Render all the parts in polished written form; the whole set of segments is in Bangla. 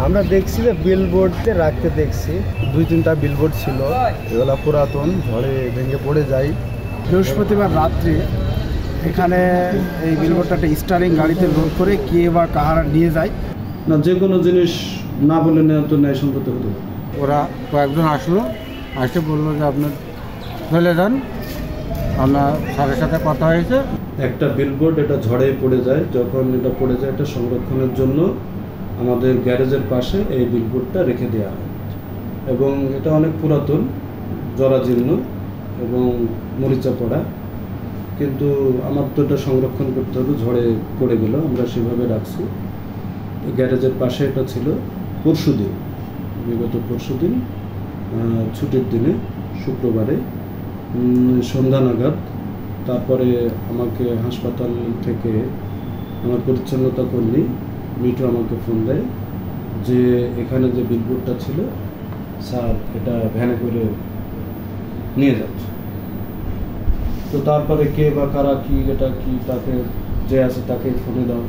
আমরা দেখছি যে বিলবোর্ডে রাখতে দেখছি, 2-3টা বিলবোর্ড ছিল, এগুলো পুরাতন, ঝড়ে ভেঙে পড়ে যায়। বৃহস্পতিবার রাত্রে এখানে এই বিলবোর্ডটা একটা স্টারিং গাড়িতে লোড করে কে বা কাহারা নিয়ে যায় না, যে কোনো জিনিস না বলে নেওয়া তো ন্যায়সঙ্গত হতো। ওরা কয়েকজন আসলো, আসে বললো যে আপনার ফেলে যান। আমরা স্যারের সাথে কথা হয়েছে। একটা বিলবোর্ড এটা ঝড়ে পড়ে যায়, যখন এটা পড়ে যায় এটা সংরক্ষণের জন্য আমাদের গ্যারেজের পাশে এই বিলবোর্ডটা রেখে দেওয়া হয় এবং এটা অনেক পুরাতন, জরাজীর্ণ এবং মরিচা পড়া, কিন্তু আমার তো এটা সংরক্ষণ করতে হবে, ঝড়ে পড়ে গেল, আমরা সেভাবে রাখছি। গ্যারেজের পাশে এটা ছিল পরশুদিন, বিগত পরশুদিন ছুটির দিনে শুক্রবারে সন্ধ্যা নাগাদ। তারপরে আমাকে হাসপাতাল থেকে আমার পরিচ্ছন্নতা কর্মী মিঠু আমাকে ফোন দেয় যে এখানে যে বিলবোর্ডটা ছিল স্যার এটা ভ্যানে করে নিয়ে যাচ্ছে। তো তারপরে কে বা কারা কি এটা কি তাকে যে আছে তাকে ফোনে দাও,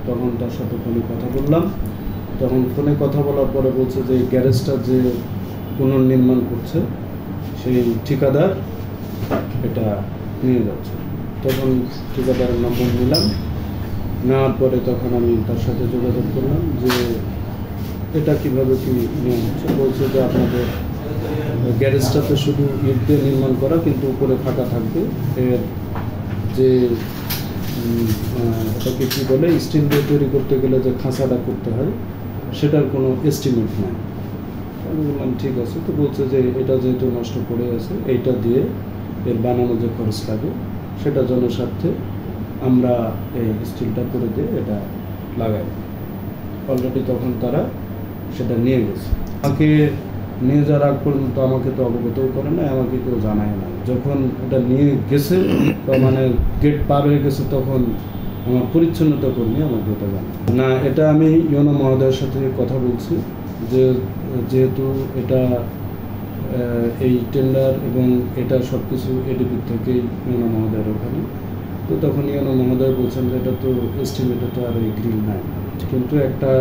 তখন তার সাথে ফোনে কথা বললাম। তখন ফোনে কথা বলার পরে বলছে যে এই গ্যারেজটা যে পুনর্নির্মাণ করছে সেই ঠিকাদার এটা নিয়ে যাচ্ছে। তখন ঠিকাদারের নম্বর নিলাম, নেওয়ার পরে তখন আমি তার সাথে যোগাযোগ করলাম যে এটা কীভাবে কী নিয়ম হচ্ছে। বলছে যে আপনাদের গ্যারেজটাতে শুধু ইট দিয়ে নির্মাণ করা, কিন্তু উপরে ফাঁকা থাকবে, এর যে এটাকে কী বলে স্টিল দিয়ে তৈরি করতে গেলে যে খাঁচাটা করতে হয় সেটার কোনো এস্টিমেট নাই। আমি বললাম ঠিক আছে। তো বলছে যে এটা যেহেতু নষ্ট পড়ে আছে, এইটা দিয়ে এর বানানো যে খরচ লাগে সেটা জনস্বার্থে আমরা এই স্টিলটা করে দিয়ে এটা লাগাই। অলরেডি তখন তারা সেটা নিয়ে গেছে। আমাকে নিয়ে যাওয়ার আগ পর্যন্ত আমাকে তো অবগতও করে না, আমাকে কেউ জানায় না। যখন এটা নিয়ে গেছে মানে গেট পার হয়ে গেছে, তখন আমার পরিচ্ছন্নতা কর্মী আমাকে এটা জানায় না। এটা আমি ইউনো মহোদয়ের সাথে কথা বলছি যে যেহেতু এটা এই টেন্ডার এবং এটা সব কিছু এডিপির থেকেই ইউনো মহোদয়ের ওখানে, তো তখন ইউনো মহোদয় বলছেন যে এটা তো এস্টিমেটে তো আর এই গ্রিল নাই, কিন্তু একটা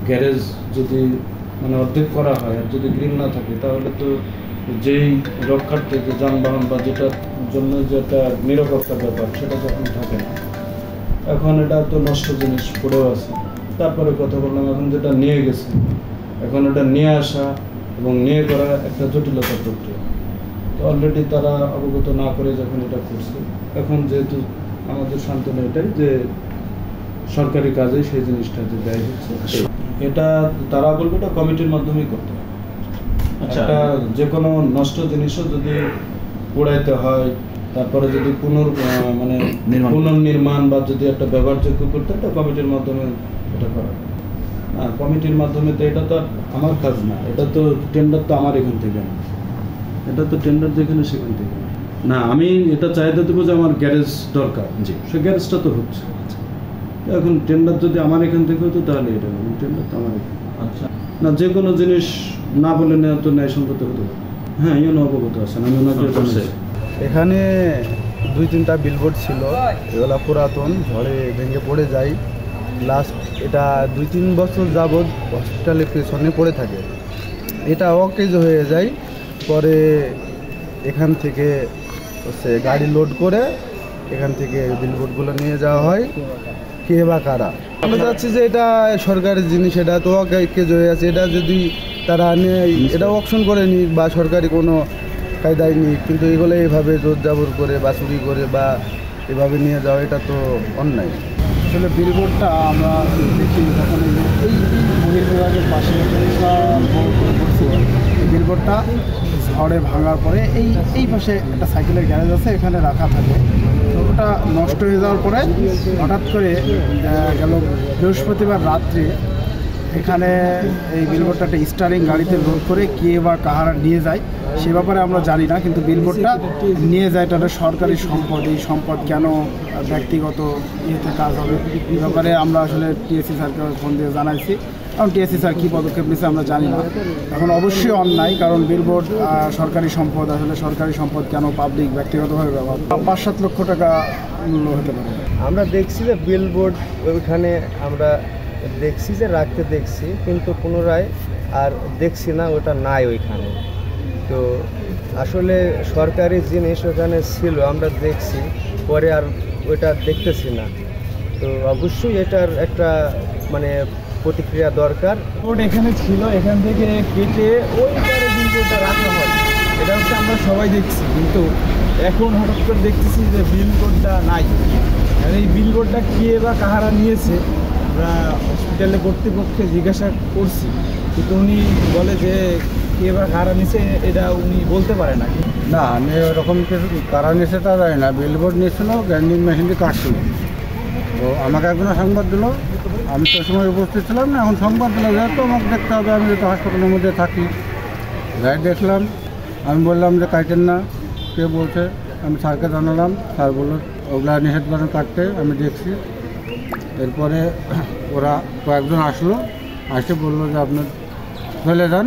গ্যারেজ যদি মানে অর্ধেক করা হয় আর যদি গ্রিল না থাকে তাহলে তো যেই রক্ষার্থে যে যানবাহন বা যেটার জন্য যেটা নিরাপত্তার ব্যাপার সেটা যখন থাকে না। এখন এটা তো নষ্ট জিনিস পড়েও আছে। তারপরে কথা বললাম, এখন যেটা নিয়ে গেছে, এখন এটা নিয়ে আসা এবং নিয়ে করা একটা জটিলতার প্রক্রিয়া। তো অলরেডি তারা অবগত না করে যখন এটা করছে, এখন যেহেতু আমাদের সান্ত্বনা এটাই যে সরকারি কাজে সেই জিনিসটা যে ব্যয় হচ্ছে, এটা তারা বলবে এটা কমিটির মাধ্যমেই করতে হবে। একটা যে কোনো নষ্ট জিনিসও যদি পোড়াইতে হয়, তারপরে যদি পুনর্নির্মাণ বা যদি একটা ব্যবহারযোগ্য করতে একটা কমিটির মাধ্যমে এটা করা হয়। না, কমিটির মাধ্যমে তো এটা তো আমার কাজ না, এটা তো টেন্ডার তো আমার এখান থেকে না, এটা তো টেন্ডার যেখানে সেখান থেকে না। আমি এটা চাইতে দেবো যে আমার গ্যারেজ দরকার, সে গ্যারেজটা তো হচ্ছে। এখন টেন্ডার যদি আমার এখান থেকে হতো তাহলে এটা টেন্ডার তো আমার এখানে। আচ্ছা না, যে কোনো জিনিস না বলে নেওয়া তো ন্যায়সঙ্গত হতো। হ্যাঁ, ইউনো অবগত আছেন, আমি ওনাকে জানাচ্ছি। এখানে 2-3টা বিলবোর্ড ছিল, এগুলো পুরাতন, ঝড়ে ভেঙে পড়ে যায়। লাস্ট এটা 2-3 বছর যাবৎ হসপিটালের পেছনে পড়ে থাকে। এটা অকেজ হয়ে যায়, পরে এখান থেকে গাড়ি লোড করে এখান থেকে বিলবোর্ডগুলো নিয়ে যাওয়া হয়। কে বা কারা, আমি চাচ্ছি যে এটা সরকারি জিনিস, এটা তো অকেজ হয়ে আছে, এটা যদি তারা নেয় এটা অকশন করে নিক বা সরকারি কোনো কায়দায় নিক, কিন্তু এগুলো এইভাবে জোর জাবর করে বা চুরি করে বা এভাবে নিয়ে যাওয়া এটা তো অন্যায়। আসলে বিলবোর্ডটা আমরা দেখি যখন এই বহির্বিভাগের পাশে এই বিলবোর্ডটা ঝড়ে ভাঙার পরে এই পাশে একটা সাইকেলের গ্যারেজ আছে, এখানে রাখা থাকে। তো ওটা নষ্ট হয়ে যাওয়ার পরে হঠাৎ করে গেল বৃহস্পতিবার রাত্রে এখানে এই বিলবোর্ডটা একটা স্টারিং গাড়িতে লোড করে কে বা কাহারা নিয়ে যায় সে ব্যাপারে আমরা জানি না, কিন্তু বিলবোর্ডটা নিয়ে যায়। এটা সরকারি সম্পদ, এই সম্পদ কেন ব্যক্তিগত ইয়েতে কাজ হবে এই ব্যাপারে আমরা আসলে টিএসসি স্যারকে ফোন দিয়ে জানাইছি, কারণ টিএসসি স্যার কী পদক্ষেপ নিচ্ছে আমরা জানি না। এখন অবশ্যই অন্যায়, কারণ বিলবোর্ড সরকারি সম্পদ, আসলে সরকারি সম্পদ কেন পাবলিক ব্যক্তিগতভাবে ব্যবহার। 5-7 লক্ষ টাকা মূল্য হতে পারে। আমরা দেখছি যে বিলবোর্ড ওইখানে আমরা দেখছি যে রাখতে দেখছি, কিন্তু পুনরায় আর দেখছি না, ওটা নাই ওইখানে। তো আসলে সরকারি জিনিস ওখানে ছিল, আমরা দেখছি, পরে আর ওইটা দেখতেছি না। তো অবশ্যই এটার একটা মানে প্রতিক্রিয়া দরকার। বিলবোর্ড এখানে ছিল, এখান থেকে কেটে ওই পারে বিলবোর্ডটা রাখা হয়, এটা হচ্ছে আমরা সবাই দেখছি। কিন্তু এখন হঠাৎ করে দেখতেছি যে বিলবোর্ডটা নাই। আর এই বিলবোর্ডটা কে বা কাহারা নিয়েছে, আমরা হসপিটালে কর্তৃপক্ষে জিজ্ঞাসা করছি, কিন্তু উনি বলে যে কে বা কাহারা নিয়েছে এটা উনি বলতে পারে না। না, আমি ওরকম কিছু কারা নিয়েছে তা জানি না। বিলবোর্ড নিয়েছিল, গ্রাইন্ডিং মেশিন দিয়ে কাটছিল। তো আমাকে একজন সংবাদ দিল, আমি তো সময় উপস্থিত ছিলাম না। এখন সংবাদ দিল, যেহেতু আমাকে দেখতে হবে, আমি যেহেতু হাসপাতালের মধ্যে থাকি, যাই দেখলাম। আমি বললাম যে কাটেন না, কে বলছে? আমি স্যারকে জানালাম, স্যার বললো ওগুলা নিষেধ করেন কাটতে। আমি দেখছি। এরপরে ওরা কয়েকজন আসলো, আসে বললো যে আপনার চলে যান,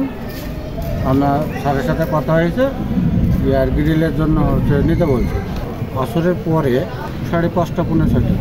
আপনার স্যারের সাথে কথা হয়েছে, আর গ্রিলের জন্য হচ্ছে নিতে বলছে। আসরের পরে 5:30 পৌনে 6টা।